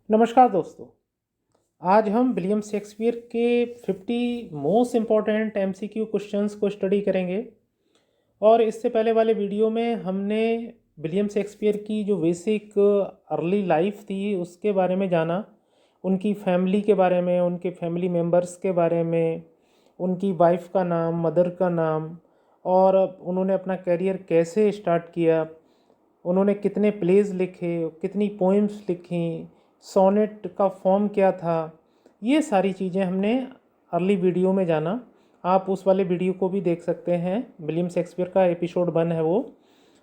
नमस्कार दोस्तों। आज हम विलियम शेक्सपियर के 50 मोस्ट इम्पॉर्टेंट एमसीक्यू क्वेश्चंस को स्टडी करेंगे। और इससे पहले वाले वीडियो में हमने विलियम शेक्सपियर की जो बेसिक अर्ली लाइफ थी उसके बारे में जाना, उनकी फैमिली के बारे में, उनके फैमिली मेम्बर्स के बारे में, उनकी वाइफ का नाम, मदर का नाम, और उन्होंने अपना करियर कैसे स्टार्ट किया, उन्होंने कितने प्लेज लिखे, कितनी पोइम्स लिखी, सोनेट का फॉर्म क्या था। ये सारी चीज़ें हमने अर्ली वीडियो में जाना। आप उस वाले वीडियो को भी देख सकते हैं, विलियम शेक्सपियर का एपिसोड 1 है वो।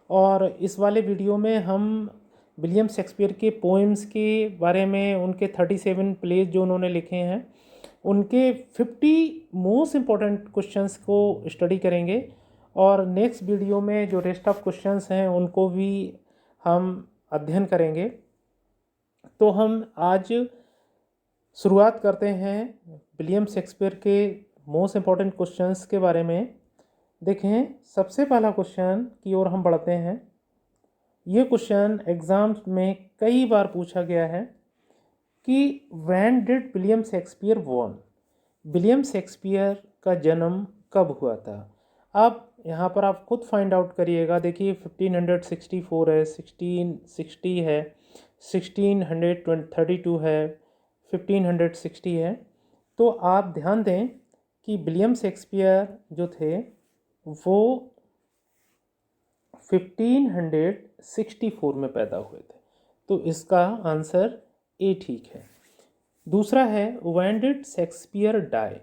और इस वाले वीडियो में हम विलियम शेक्सपियर के पोएम्स के बारे में, उनके 37 प्लेज जो उन्होंने लिखे हैं, उनके 50 मोस्ट इम्पॉर्टेंट क्वेश्चंस को स्टडी करेंगे। और नेक्स्ट वीडियो में जो रेस्ट ऑफ क्वेश्चंस हैं उनको भी हम अध्ययन करेंगे। तो हम आज शुरुआत करते हैं विलियम शेक्सपियर के मोस्ट इम्पॉर्टेंट क्वेश्चंस के बारे में। देखें, सबसे पहला क्वेश्चन की ओर हम बढ़ते हैं। ये क्वेश्चन एग्ज़ाम्स में कई बार पूछा गया है कि when did William Shakespeare born, William Shakespeare का जन्म कब हुआ था। अब यहाँ पर आप खुद फाइंड आउट करिएगा। देखिए 1564 है, 1660 है, 1632 है, 1560 है। तो आप ध्यान दें कि विलियम शेक्सपियर जो थे वो 1564 में पैदा हुए थे। तो इसका आंसर ए ठीक है। दूसरा है when did Shakespeare die,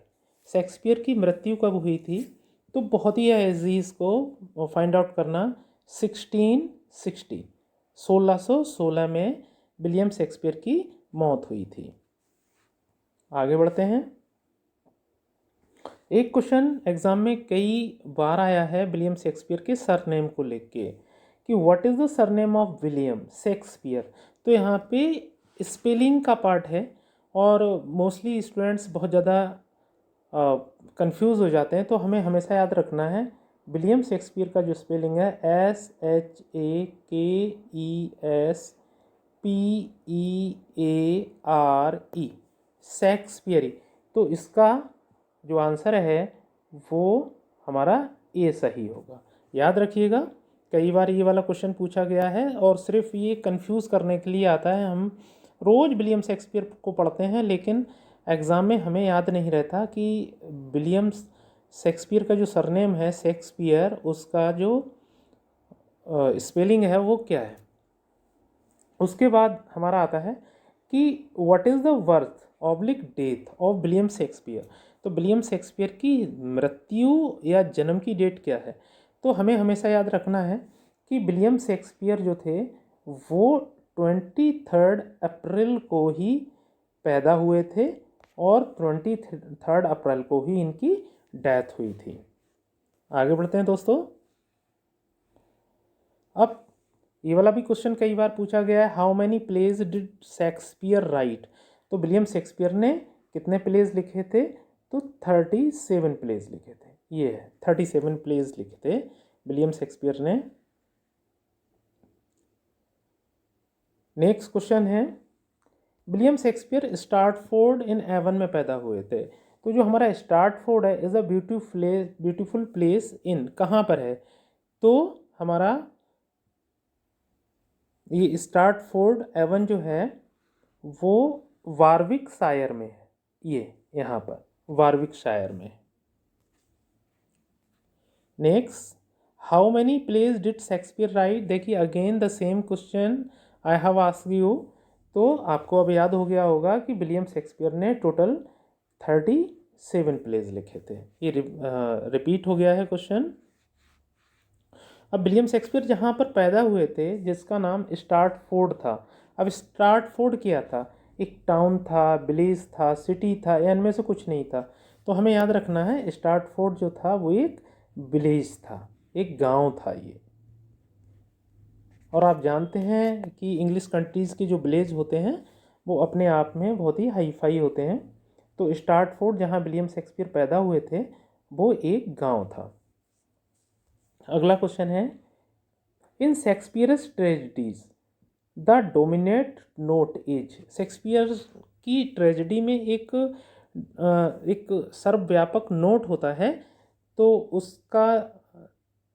Shakespeare की मृत्यु कब हुई थी। तो बहुत ही ईजी इसको फाइंड आउट करना। 1660, 1616 में विलियम शेक्सपियर की मौत हुई थी। आगे बढ़ते हैं। एक क्वेश्चन एग्जाम में कई बार आया है विलियम शेक्सपियर के सरनेम को लेके कि what is the surname of William Shakespeare. तो यहाँ पे स्पेलिंग का पार्ट है और मोस्टली स्टूडेंट्स बहुत ज़्यादा कंफ्यूज हो जाते हैं। तो हमें हमेशा याद रखना है विलियम शेक्सपियर का जो स्पेलिंग है SHAKESPEARE, शेक्सपियरी। तो इसका जो आंसर है वो हमारा ए सही होगा। याद रखिएगा, कई बार ये वाला क्वेश्चन पूछा गया है और सिर्फ ये कंफ्यूज करने के लिए आता है। हम रोज़ विलियम शेक्सपियर को पढ़ते हैं लेकिन एग्ज़ाम में हमें याद नहीं रहता कि विलियम शेक्सपियर का जो सरनेम है शेक्सपियर, उसका जो स्पेलिंग है वो क्या है। उसके बाद हमारा आता है कि what is the birth oblique death of William Shakespeare. तो विलियम शेक्सपियर की मृत्यु या जन्म की डेट क्या है। तो हमें हमेशा याद रखना है कि विलियम शेक्सपियर जो थे वो 23 अप्रैल को ही पैदा हुए थे और 23 अप्रैल को ही इनकी डेथ हुई थी। आगे बढ़ते हैं दोस्तों। अब ये वाला भी क्वेश्चन कई बार पूछा गया है, how many plays did Shakespeare write. तो विलियम शेक्सपियर ने कितने प्लेज लिखे थे। तो 37 प्लेज लिखे थे। ये है 37 प्लेज लिखे थे विलियम शेक्सपियर ने। नेक्स्ट क्वेश्चन है, विलियम शेक्सपियर स्टार्टफोर्ड इन एवन में पैदा हुए थे। तो जो हमारा स्टार्टफोर्ड है is a beautiful place in, कहाँ पर है। तो हमारा ये स्टार्टफोर्ड एवन जो है वो वारविकशायर में है। ये यहाँ पर वारविकशायर में। Next, how many plays did Shakespeare write. देखिए again the same question I have asked you. तो आपको अब याद हो गया होगा कि विलियम शेक्सपियर ने टोटल 37 प्लेज लिखे थे। ये रिपीट हो गया है क्वेश्चन। अब विलियम शेक्सपियर जहाँ पर पैदा हुए थे जिसका नाम स्टार्टफोर्ड था। अब स्टार्टफोर्ड क्या था, एक टाउन था, विलेज था, सिटी था, या इनमें से कुछ नहीं था। तो हमें याद रखना है स्टार्टफोर्ड जो था वो एक विलेज था, एक गांव था ये। और आप जानते हैं कि इंग्लिश कंट्रीज़ के जो विलेज होते हैं वो अपने आप में बहुत ही हाई फाई होते हैं। तो स्टार्टफोर्ड जहाँ विलियम शेक्सपियर पैदा हुए थे वो एक गांव था। अगला क्वेश्चन है, in Shakespeare's tragedies, the dominant note is. Shakespeare की ट्रेजेडी में एक सर्वव्यापक नोट होता है, तो उसका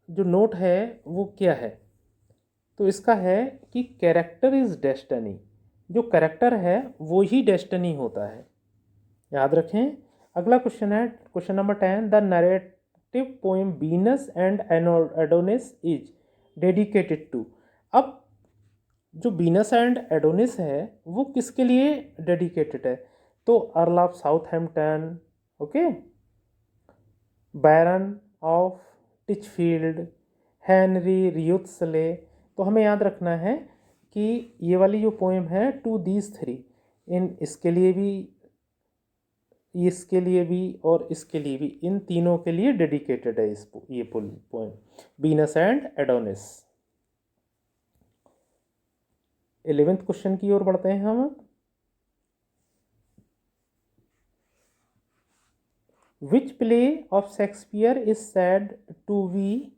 जो नोट है वो क्या है? तो इसका है कि कैरेक्टर इज डेस्टिनी। जो कैरेक्टर है वो ही डेस्टिनी होता है, याद रखें। अगला क्वेश्चन है question number 10। The narrative poem Venus and Adonis is dedicated to. अब जो वीनस एंड एडोनिस है वो किसके लिए डेडिकेटेड है? तो Earl of Southampton, okay, Baron of Titchfield, Henry Wriothesley. तो हमें याद रखना है कि ये वाली जो पोएम है टू दीज थ्री, इसके लिए भी, इसके लिए भी और इसके लिए भी, इन तीनों के लिए डेडिकेटेड है ये poem Venus and Adonis. 11th question की ओर बढ़ते हैं हम। Which play of Shakespeare is said to be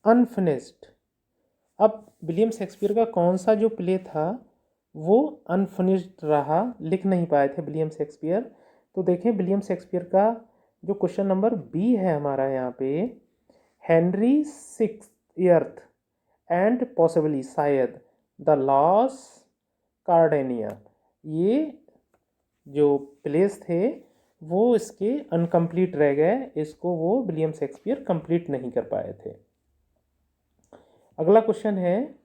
unfinished. अब विलियम शेक्सपियर का कौन सा जो प्ले था वो अनफिनिश्ड रहा, लिख नहीं पाए थे विलियम शेक्सपियर। तो देखें विलियम शेक्सपियर का जो क्वेश्चन नंबर बी है हमारा यहाँ पे, हेनरी सिक्स्थ एंड पॉसिबली शायद द लॉस कार्डेनिया, ये जो प्लेस थे वो इसके अनकम्प्लीट रह गए, इसको वो विलियम शेक्सपियर कंप्लीट नहीं कर पाए थे। अगला क्वेश्चन है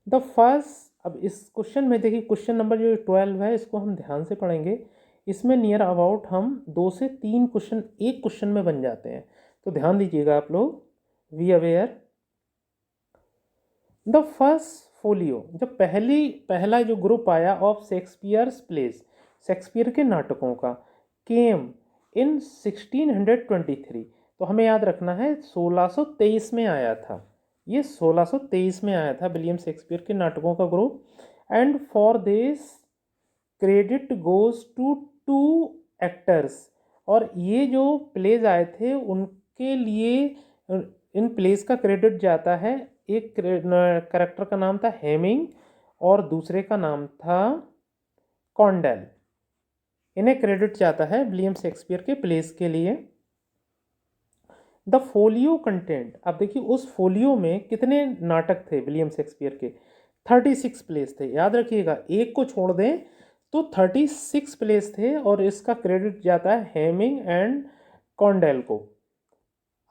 द फर्स्ट। अब इस क्वेश्चन में देखिए क्वेश्चन नंबर जो 12 है इसको हम ध्यान से पढ़ेंगे। इसमें नियर अबाउट हम 2 से 3 क्वेश्चन एक क्वेश्चन में बन जाते हैं, तो ध्यान दीजिएगा आप लोग। We aware the first folio, जब पहला जो ग्रुप आया ऑफ शेक्सपियर्स प्लेस, शेक्सपियर के नाटकों का, केम इन 1623। तो हमें याद रखना है 1623 में आया था, ये 1623 में आया था विलियम शेक्सपियर के नाटकों का group. And for this credit goes to 2 actors. और ये जो प्लेज आए थे उनके लिए इन प्लेस का क्रेडिट जाता है, एक करेक्टर का नाम था हेमिंग और दूसरे का नाम था कॉन्डेल। इन्हें क्रेडिट जाता है विलियम शेक्सपियर के प्लेस के लिए। द फोलियो कंटेंट, अब देखिए उस फोलियो में कितने नाटक थे विलियम शेक्सपियर के? 36 प्लेस थे, याद रखिएगा, एक को छोड़ दें तो 36 प्लेस थे, और इसका क्रेडिट जाता है हेमिंग एंड कॉन्डेल को।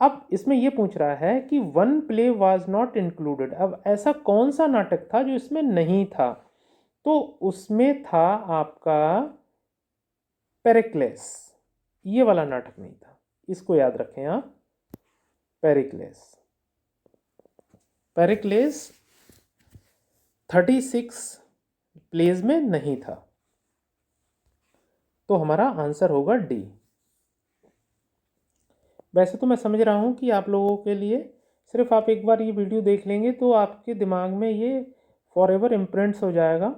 अब इसमें यह पूछ रहा है कि one play was not included. अब ऐसा कौन सा नाटक था जो इसमें नहीं था? तो उसमें था आपका पेरिक्लेस, ये वाला नाटक नहीं था, इसको याद रखें आप। पेरिक्लेस 36 प्लेज में नहीं था, तो हमारा आंसर होगा डी। वैसे तो मैं समझ रहा हूँ कि आप लोगों के लिए सिर्फ आप एक बार ये वीडियो देख लेंगे तो आपके दिमाग में ये फॉरएवर इम्प्रिंट्स हो जाएगा,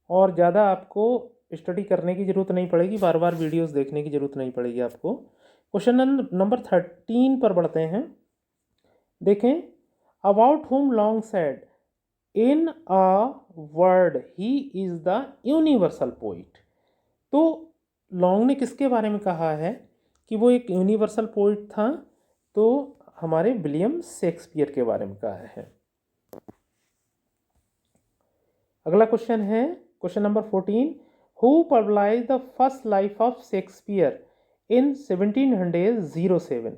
और ज़्यादा आपको स्टडी करने की ज़रूरत नहीं पड़ेगी, बार बार वीडियोस देखने की ज़रूरत नहीं पड़ेगी आपको। क्वेश्चन नंबर 13 पर बढ़ते हैं। देखें, अबाउट हुम long said in a word he is the universal poet. तो लॉन्ग ने किसके बारे में कहा है कि वो एक यूनिवर्सल पोइट था? तो हमारे विलियम शेक्सपियर के बारे में कहा है। अगला क्वेश्चन है question number 14। Who publish the first life of Shakespeare in 1707।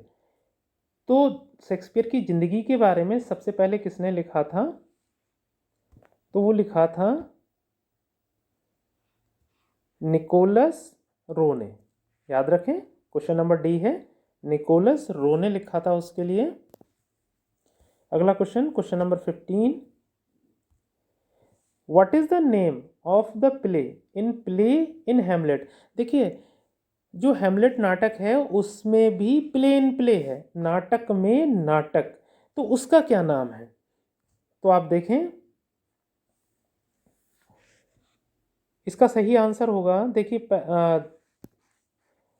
तो शेक्सपियर की ज़िंदगी के बारे में सबसे पहले किसने लिखा था? तो वो लिखा था निकोलस रो ने, याद रखें। क्वेश्चन नंबर डी है, निकोलस रो ने लिखा था उसके लिए। अगला question, question number 15। What is the name of the play in Hamlet. देखिए जो हेमलेट नाटक है उसमें भी प्ले है, नाटक में नाटक, तो उसका क्या नाम है? तो आप देखें, इसका सही आंसर होगा, देखिए,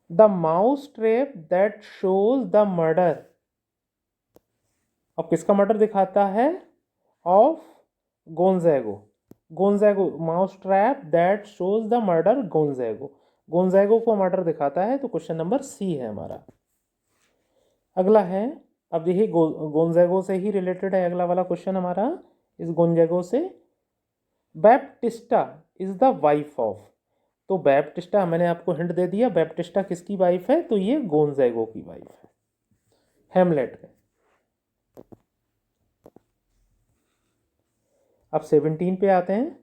the mouse trap that shows the murder. अब किसका मर्डर दिखाता है? Of गोंजागो। गोंजागो, mouse trap that shows the murder गोंजागो। गोंजागो को मर्डर दिखाता है, तो क्वेश्चन नंबर सी है हमारा। अगला है, अब देखिए गोंजागो से ही रिलेटेड है अगला वाला क्वेश्चन हमारा। इस गोंजागो से, Baptista is the wife of. तो बैप्टिस्टा, मैंने आपको हिंट दे दिया, बैप्टिस्टा किसकी वाइफ है? तो ये गोंजागो की वाइफ है, हेमलेट में। अब 17 पे आते हैं।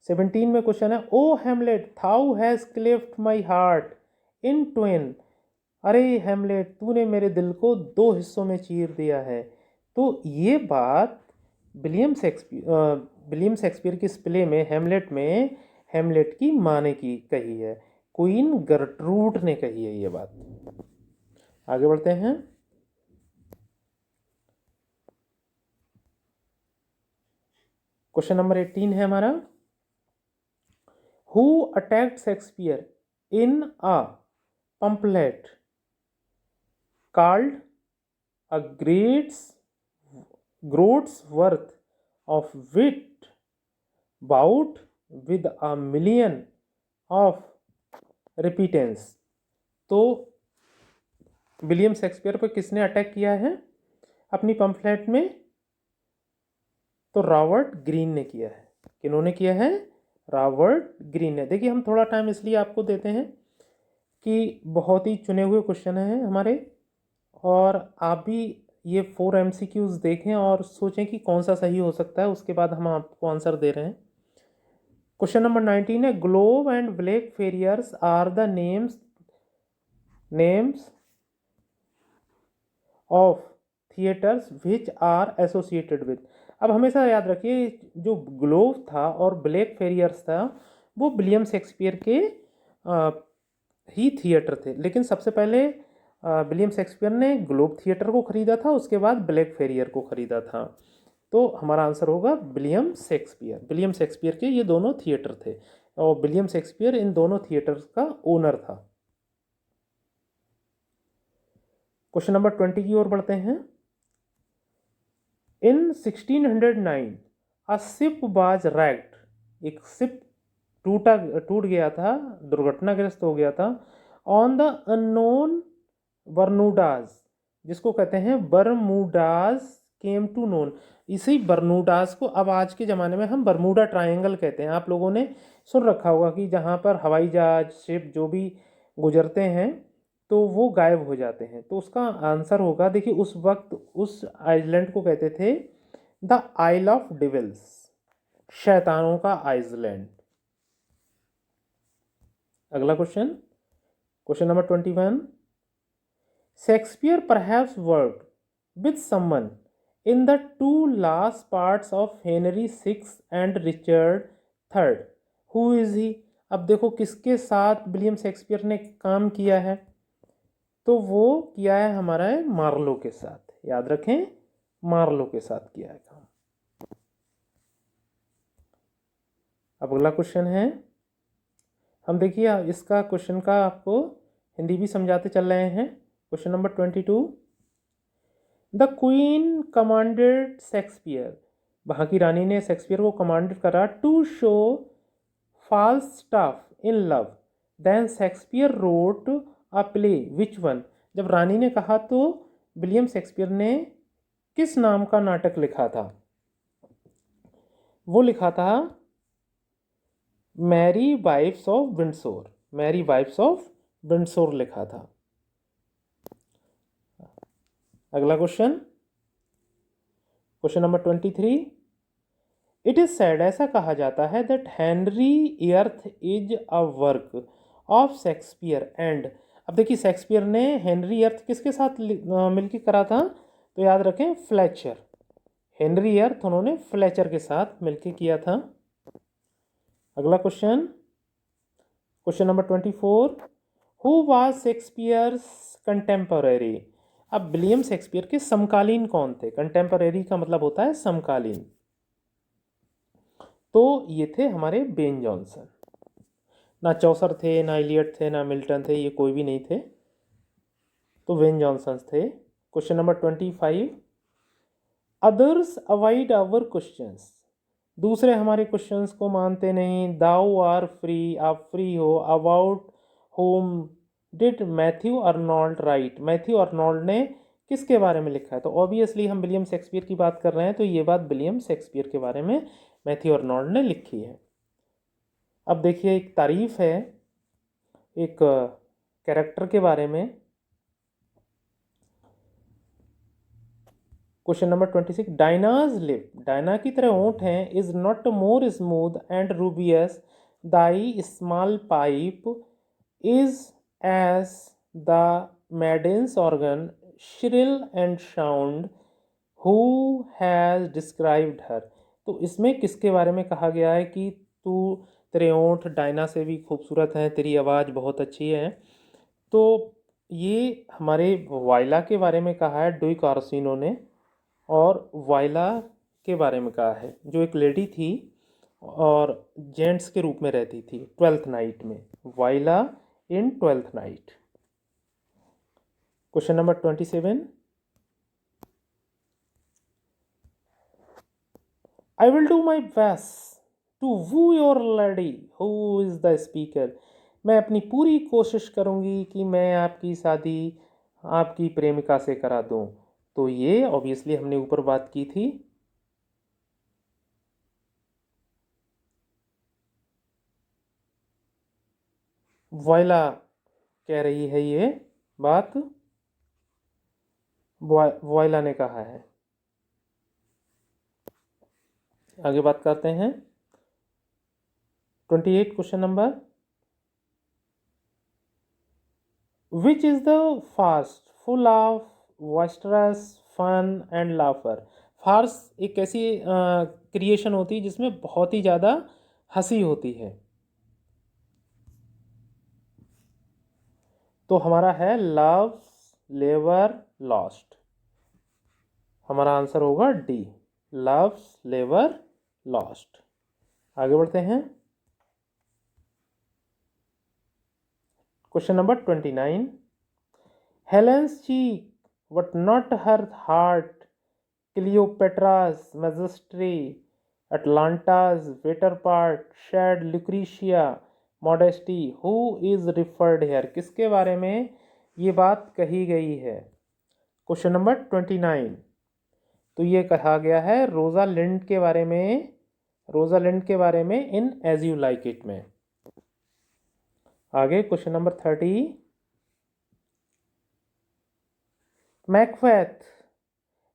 17 में क्वेश्चन है, O Hamlet thou hast cleft my heart in twain. अरे हेमलेट, तूने मेरे दिल को दो हिस्सों में चीर दिया है। तो ये बात विलियम शेक्सपियर की प्ले में, हेमलेट में, हेमलेट की माँ ने की कही है, क्वीन गर्ट्रूड ने कही है ये बात। आगे बढ़ते हैं। क्वेश्चन नंबर 18 है हमारा, who attacked Shakespeare in a pamphlet called a groat's worth of wit bout with a million of repentance। तो विलियम शेक्सपियर पर किसने अटैक किया है अपनी पम्फलेट में? तो रॉबर्ट ग्रीन ने किया है। किन्होंने किया है? रॉबर्ट ग्रीन ने। देखिए, हम थोड़ा टाइम इसलिए आपको देते हैं कि बहुत ही चुने हुए क्वेश्चन हैं हमारे, और आप भी ये 4 MCQs देखें और सोचें कि कौन सा सही हो सकता है, उसके बाद हम आपको आंसर दे रहे हैं। क्वेश्चन नंबर 19 है, Globe and Blackfriars are the names of theatres which are associated with. अब हमेशा याद रखिए, जो ग्लोब था और ब्लैक फेरियर्स था वो विलियम शेक्सपियर के ही थिएटर थे, लेकिन सबसे पहले विलियम शेक्सपियर ने ग्लोब थिएटर को ख़रीदा था, उसके बाद ब्लैक फेरियर को ख़रीदा था। तो हमारा आंसर होगा विलियम शेक्सपियर। विलियम शेक्सपियर के ये दोनों थिएटर थे और विलियम शेक्सपियर इन दोनों थिएटर्स का ओनर था। क्वेश्चन नंबर 20 की ओर बढ़ते हैं। इन 1609 अ शिप वाज रैक्ड। एक शिप टूट गया था, दुर्घटनाग्रस्त हो गया था, ऑन द अननोन बर्मुडाज, जिसको कहते हैं बर्मुडाज केम टू नोन। इसी बर्मुडाज को अब आज के ज़माने में हम बर्मुडा ट्रायंगल कहते हैं। आप लोगों ने सुन रखा होगा कि जहाँ पर हवाई जहाज, शिप जो भी गुजरते हैं तो वो गायब हो जाते हैं। तो उसका आंसर होगा, देखिए उस वक्त उस आइलैंड को कहते थे द आइल ऑफ डिविल्स, शैतानों का आइलैंड। अगला question, question number 21, Shakespeare perhaps worked with someone in the 2 last parts of Henry VI and Richard III, who is he. अब देखो किसके साथ विलियम शेक्सपियर ने काम किया है, तो वो किया है हमारा मार्लो के साथ। याद रखें, मार्लो के साथ किया है काम। अब अगला क्वेश्चन है, हम देखिए इसका क्वेश्चन का आपको हिंदी भी समझाते चल रहे हैं। Question number 22, the queen commanded Shakespeare, वहाँ की रानी ने शेक्सपियर को कमांडेड करा, to show Falstaff in love, then Shakespeare wrote a play which one. जब रानी ने कहा तो विलियम शेक्सपियर ने किस नाम का नाटक लिखा था? वो लिखा था Merry wives of Windsor. Merry wives of Windsor लिखा था। अगला question, question number 23, it is said, ऐसा कहा जाता है, that Henry eighth is a work of Shakespeare and. अब देखिए शेक्सपियर ने हेनरी अर्थ किसके साथ मिलकर करा था? तो याद रखें, फ्लेचर। हेनरी अर्थ उन्होंने फ्लेचर के साथ मिलकर किया था। अगला question, question number 24, who was Shakespeare's contemporary. अब विलियम शेक्सपियर के समकालीन कौन थे? कंटेम्पररी का मतलब होता है समकालीन। तो ये थे हमारे बेन जॉनसन। ना चौसर थे, ना इलियट थे, ना मिल्टन थे, ये कोई भी नहीं थे, तो बेन जॉनसन थे। Question number 25, others avoid our questions, दूसरे हमारे क्वेश्चंस को मानते नहीं। दाउ आर फ्री, आप फ्री हो। About whom did Matthew Arnold write, Matthew Arnold ने किसके बारे में लिखा है? तो ऑब्वियसली हम विलियम शेक्सपियर की बात कर रहे हैं, तो ये बात विलियम शेक्सपियर के बारे में मैथ्यू अर्नोल्ड ने लिखी है। अब देखिए एक तारीफ है एक कैरेक्टर के बारे में। Question number 26, Diana's lip, Diana की तरह होंठ हैं, is not more smooth and rubious, thy small pipe is as the maiden's organ shrill and sound, who has described her. तो इसमें किसके बारे में कहा गया है कि तू, तेरे होंठ डायना से भी खूबसूरत हैं, तेरी आवाज़ बहुत अच्छी है। तो ये हमारे वायला के बारे में कहा है डुई कार्सिनो ने, और वायला के बारे में कहा है जो एक लेडी थी और जेंट्स के रूप में रहती थी ट्वेल्थ नाइट में, Viola in Twelfth Night. Question number 27, I will do my best to woo your lady who is the speaker, मैं अपनी पूरी कोशिश करूंगी कि मैं आपकी शादी आपकी प्रेमिका से करा दूं। तो ये ऑब्वियसली हमने ऊपर बात की थी वॉयला कह रही है ये बात, वॉयला ने कहा है। आगे बात करते हैं 28 question number, which is the फास्ट full of boisterous fun and laughter. Farce एक ऐसी क्रिएशन होती है जिसमें बहुत ही ज़्यादा हंसी होती है। तो हमारा है लव लेवर लॉस्ट, हमारा आंसर होगा डी, लव लेवर लॉस्ट। आगे बढ़ते हैं question number 29, Helen's cheek but not her heart, Cleopatra's majesty, Atalanta's better part, sad Lucretia's modesty, who is referred here, किसके बारे में ये बात कही गई है? क्वेश्चन नंबर 29, तो ये कहा गया है रोजा लिंड के बारे में, रोजा लिंड के बारे में in as you like it में। आगे question number 30, Macbeth,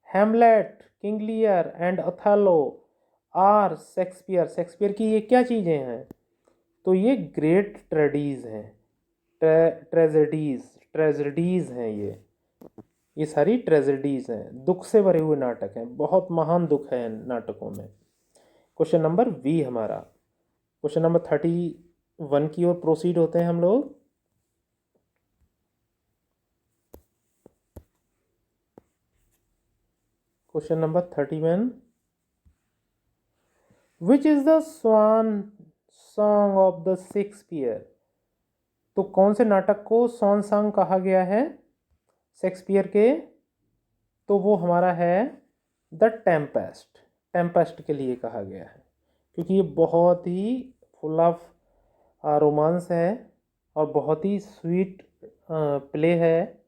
Hamlet, King Lear and Othello are Shakespeare, Shakespeare की ये क्या चीज़ें हैं? तो ये ग्रेट ट्रेडीज हैं, ट्रेजेडीज हैं, ये सारी ट्रेजेडीज हैं, दुख से भरे हुए नाटक हैं, बहुत महान दुख है इन नाटकों में। क्वेश्चन नंबर वी हमारा, क्वेश्चन नंबर 31 की ओर प्रोसीड होते हैं हम लोग। Question number 31, which is the swan song of the Shakespeare, तो कौन से नाटक को स्वॉन सॉन्ग कहा गया है शेक्सपियर के? तो वो हमारा है द टेम्पेस्ट, टेम्पेस्ट के लिए कहा गया है क्योंकि ये बहुत ही फुल ऑफ रोमांस है और बहुत ही स्वीट प्ले है।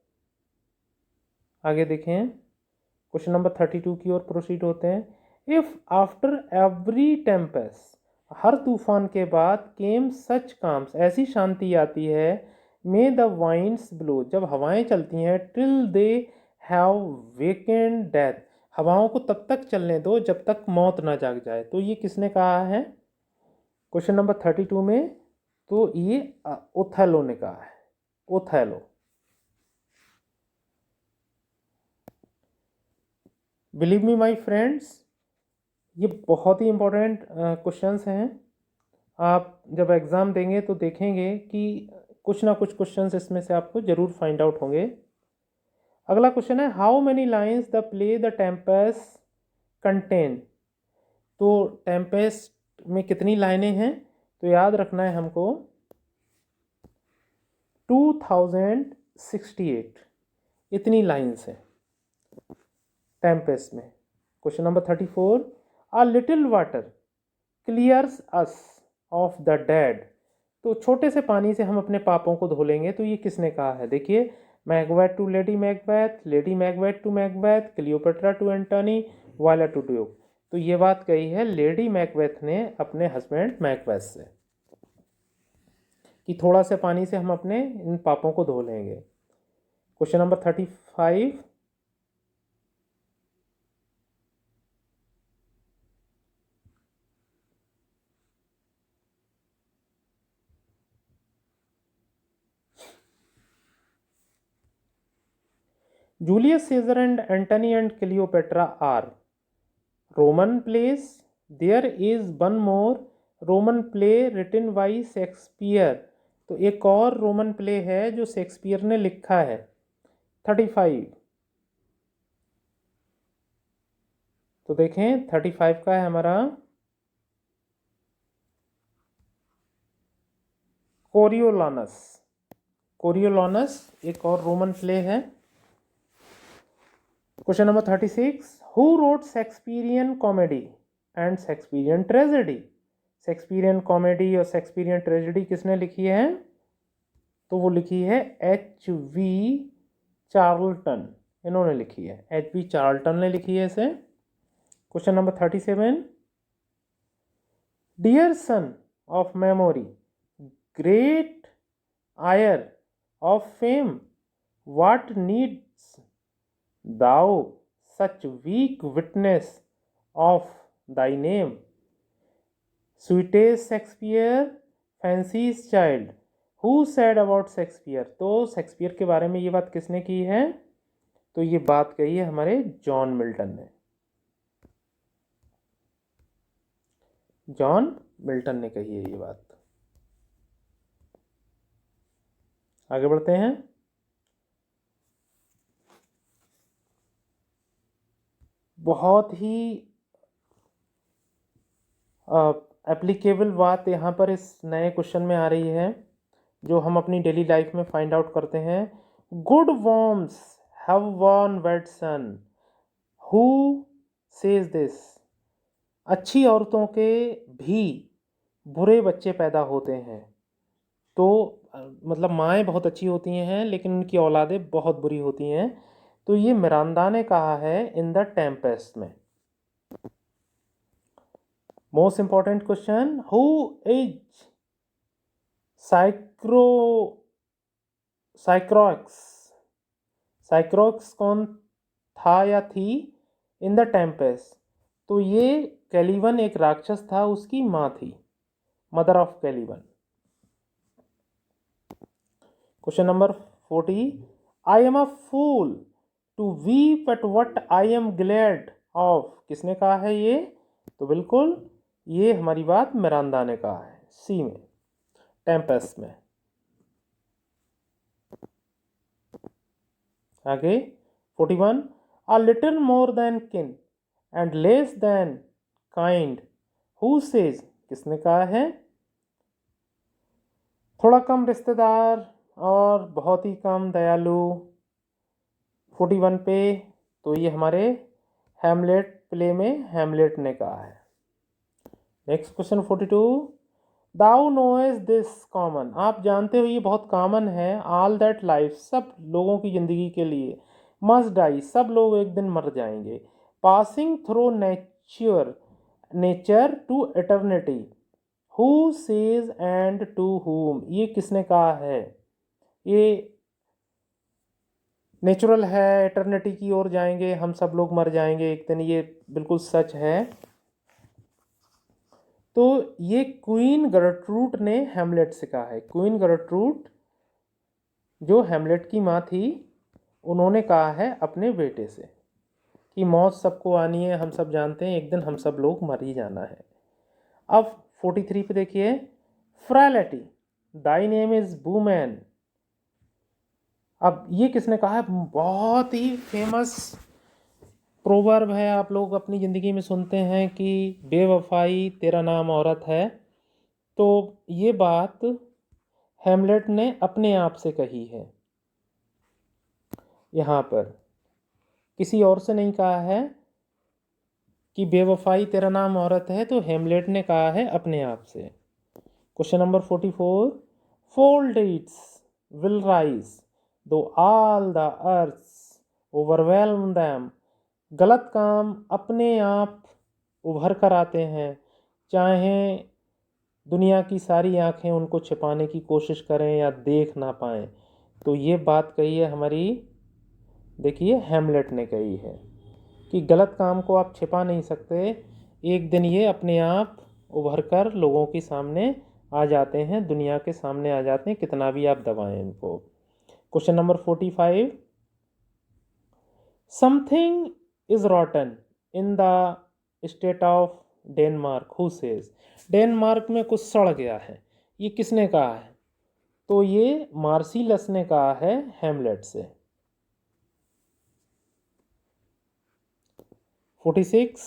आगे देखें क्वेश्चन नंबर 32 की ओर प्रोसीड होते हैं। इफ़ आफ्टर एवरी टेम्पेस्ट, हर तूफान के बाद, केम सच काम्स, ऐसी शांति आती है, मे द वाइंड्स ब्लो, जब हवाएं चलती हैं, till they have weekend death, हवाओं को तब तक चलने दो जब तक मौत ना जाग जाए। तो ये किसने कहा है क्वेश्चन नंबर 32 में? तो ये ओथेलो ने कहा है, Othello. Believe me my friends, ये बहुत ही इम्पोर्टेंट क्वेश्चंस हैं। आप जब एग्ज़ाम देंगे तो देखेंगे कि कुछ ना कुछ क्वेश्चंस इसमें से आपको ज़रूर फाइंड आउट होंगे। अगला क्वेश्चन है, how many lines the play the Tempest contain, तो टेम्पेस्ट में कितनी लाइनें हैं? तो याद रखना है हमको 2068 इतनी लाइन्स हैं टेम्पेस्ट में। Question number 34, a little water clears us of the dead. तो छोटे से पानी से हम अपने पापों को धो लेंगे, तो ये किसने कहा है? देखिए, Macbeth to Lady Macbeth to Macbeth, Cleopatra to Antony, Viola to Duke. तो ये बात कही है लेडी मैकबेथ ने अपने हस्बैंड मैकबेथ से कि थोड़ा से पानी से हम अपने इन पापों को धो लेंगे। Question number 35, Julius Caesar and Antony and Cleopatra are Roman plays. There is one more Roman play written by Shakespeare. तो एक और रोमन प्ले है जो शेक्सपियर ने लिखा है। 35, तो देखें 35 का है हमारा कोरियोलानस। कोरियोलानस एक और रोमन प्ले है। Question number 36, who wrote Shakespearean comedy and Shakespearean tragedy? Shakespearean comedy और शेक्सपियरियन ट्रेजेडी किसने लिखी है? तो वो लिखी है H.V. चार्ल्टन, इन्होंने लिखी है, H.V. चार्ल्टन ने लिखी है इसे। Question number 37, dear son of memory, great heir of fame, what needs thou such weak witness of thy name? Sweetest Shakespeare, fancy's child, who said about Shakespeare? तो Shakespeare के बारे में ये बात किसने की है? तो ये बात कही है हमारे जॉन मिल्टन ने। जॉन मिल्टन ने कही है ये बात। आगे बढ़ते हैं। बहुत ही एप्लीकेबल बात यहाँ पर इस नए क्वेश्चन में आ रही है जो हम अपनी डेली लाइफ में फाइंड आउट करते हैं। Good worms have one wed son, who says this? अच्छी औरतों के भी बुरे बच्चे पैदा होते हैं। तो मतलब माएँ बहुत अच्छी होती हैं लेकिन उनकी औलादें बहुत बुरी होती हैं। तो ये मिरांदा ने कहा है इन द टेम्पेस्ट में। Most important question, who is Sycorax? Sycorax कौन था या थी इन द टेम्पेस्ट? तो ये कैलिवन एक राक्षस था, उसकी माँ थी, mother of Caliban. Question number 40, I am a fool to weep at what I am glad of? किसने कहा है ये? तो बिल्कुल ये हमारी बात मिरांदा ने कहा है, सी में, टेम्पेस्ट में। आगे 41, अ लिटिल मोर देन किन and less than kind, who says? किसने कहा है? थोड़ा कम रिश्तेदार और बहुत ही कम दयालु। 41 पे तो ये हमारे हैमलेट प्ले में हैमलेट ने कहा है। Next question 42, thou knowest this common? आप जानते हो ये बहुत कॉमन है, ऑल दैट लाइफ, सब लोगों की ज़िंदगी के लिए, मस्ट डाई, सब लोग एक दिन मर जाएंगे, passing through nature to eternity, who says and to whom? ये किसने कहा है? ये नेचुरल है, एटर्निटी की ओर जाएंगे, हम सब लोग मर जाएंगे एक दिन, ये बिल्कुल सच है। तो ये क्वीन गर्ट्रूड ने हैमलेट से कहा है। क्वीन गर्ट्रूड जो हैमलेट की माँ थी, उन्होंने कहा है अपने बेटे से कि मौत सबको आनी है, हम सब जानते हैं एक दिन हम सब लोग मर ही जाना है। अब 43 पे देखिए, फ्रैलिटी, दाई नेम इज वुमेन। अब ये किसने कहा है? बहुत ही फेमस प्रोवर्ब है, आप लोग अपनी ज़िंदगी में सुनते हैं कि बेवफाई तेरा नाम औरत है। तो ये बात हैमलेट ने अपने आप से कही है, यहाँ पर किसी और से नहीं कहा है। कि बेवफाई तेरा नाम औरत है, तो हेमलेट ने कहा है अपने आप से। Question number 44, foul deeds will rise though all the earth overwhelm them. गलत काम अपने आप उभर कर आते हैं, चाहे दुनिया की सारी आंखें उनको छिपाने की कोशिश करें या देख ना पाएं। तो ये बात कही है हमारी, देखिए हेमलेट ने कही है कि गलत काम को आप छिपा नहीं सकते, एक दिन ये अपने आप उभर कर लोगों के सामने आ जाते हैं, दुनिया के सामने आ जाते हैं, कितना भी आप दबाएं इनको। Question number 45, something is रॉटन in the state of Denmark, who says. Denmark में कुछ सड़ गया है, ये किसने कहा है? तो ये मार्सिलस ने कहा है हेमलेट से। 46,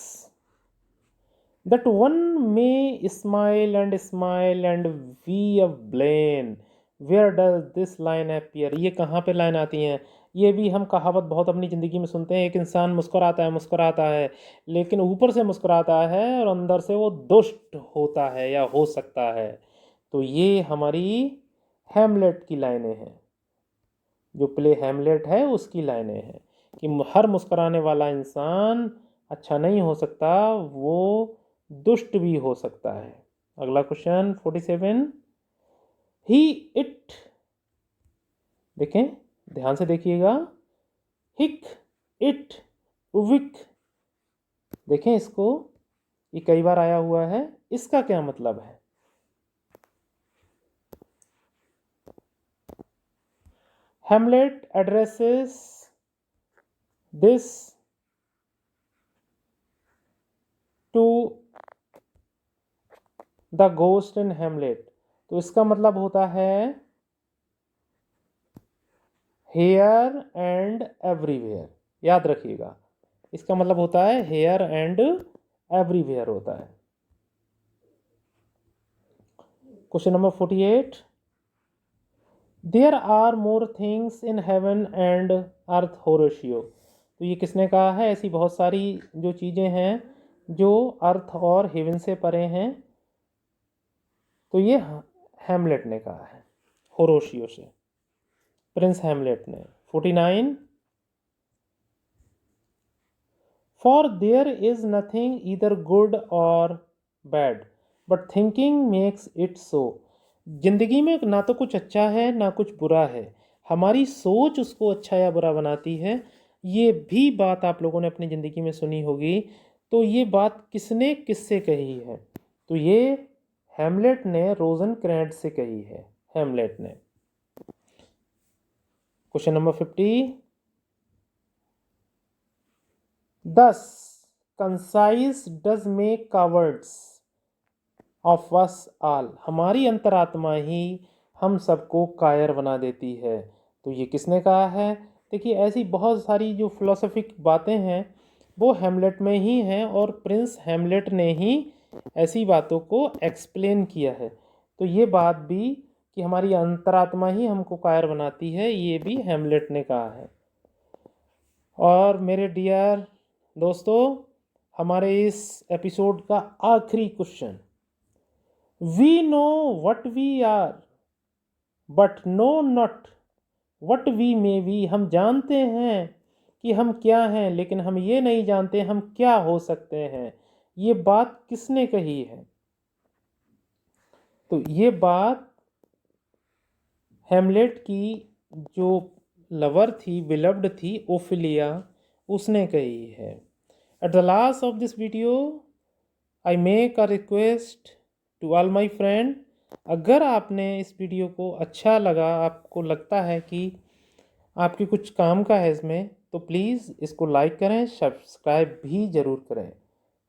that one may smile and we a blame, where does this line appear। ये कहाँ पे लाइन आती हैं? ये भी हम कहावत बहुत अपनी ज़िंदगी में सुनते हैं, एक इंसान मुस्कुराता है लेकिन ऊपर से मुस्कुराता है और अंदर से वो दुष्ट होता है या हो सकता है। तो ये हमारी हेमलेट की लाइनें हैं, जो प्ले हेमलेट है उसकी लाइनें हैं कि हर मुस्कुराने वाला इंसान अच्छा नहीं हो सकता, वो दुष्ट भी हो सकता है। अगला क्वेश्चन 47, ही इट, देखें ध्यान से देखिएगा, हिक इट विक, देखें इसको, ये कई बार आया हुआ है, इसका क्या मतलब है? Hamlet addresses this to the ghost in Hamlet। तो इसका मतलब होता है हेयर एंड एवरीवेयर, याद रखिएगा, इसका मतलब होता है हेयर एंड एवरीवेयर होता है। Question number 48, there are more things in heaven and earth, Horatio. तो ये किसने कहा है? ऐसी बहुत सारी जो चीज़ें हैं जो अर्थ और हेवन से परे हैं, तो ये हेमलेट ने कहा है, होरेशियो से, प्रिंस हेमलेट ने। 49, for there is nothing either good or bad but thinking makes it so. जिंदगी में ना तो कुछ अच्छा है ना कुछ बुरा है, हमारी सोच उसको अच्छा या बुरा बनाती है। ये भी बात आप लोगों ने अपनी ज़िंदगी में सुनी होगी। तो ये बात किसने किससे कही है? तो ये हेमलेट ने रोज़नक्रेंट्ज़ से कही है, हेमलेट ने। Question number 50, thus concise does make cowards of us all। हमारी अंतरात्मा ही हम सबको कायर बना देती है। तो ये किसने कहा है? देखिए ऐसी बहुत सारी जो फिलोसफिक बातें हैं वो हेमलेट में ही हैं और प्रिंस हेमलेट ने ही ऐसी बातों को एक्सप्लेन किया है। तो ये बात भी कि हमारी अंतरात्मा ही हमको कायर बनाती है, ये भी हेमलेट ने कहा है। और मेरे डियर दोस्तों, हमारे इस एपिसोड का आखिरी question, we know what we are but know not what we may be. हम जानते हैं कि हम क्या हैं लेकिन हम ये नहीं जानते हम क्या हो सकते हैं। ये बात किसने कही है? तो ये बात हेमलेट की जो लवर थी, बिलव्ड थी, ओफिलिया, उसने कही है। At the last of this video I make a request to all my friend, अगर आपने इस वीडियो को अच्छा लगा, आपको लगता है कि आपके कुछ काम का है इसमें, तो प्लीज़ इसको लाइक करें, सब्सक्राइब भी ज़रूर करें।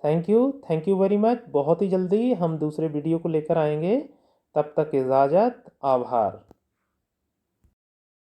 Thank you very much. बहुत ही जल्दी हम दूसरे वीडियो को लेकर आएंगे, तब तक इजाज़त, आभार।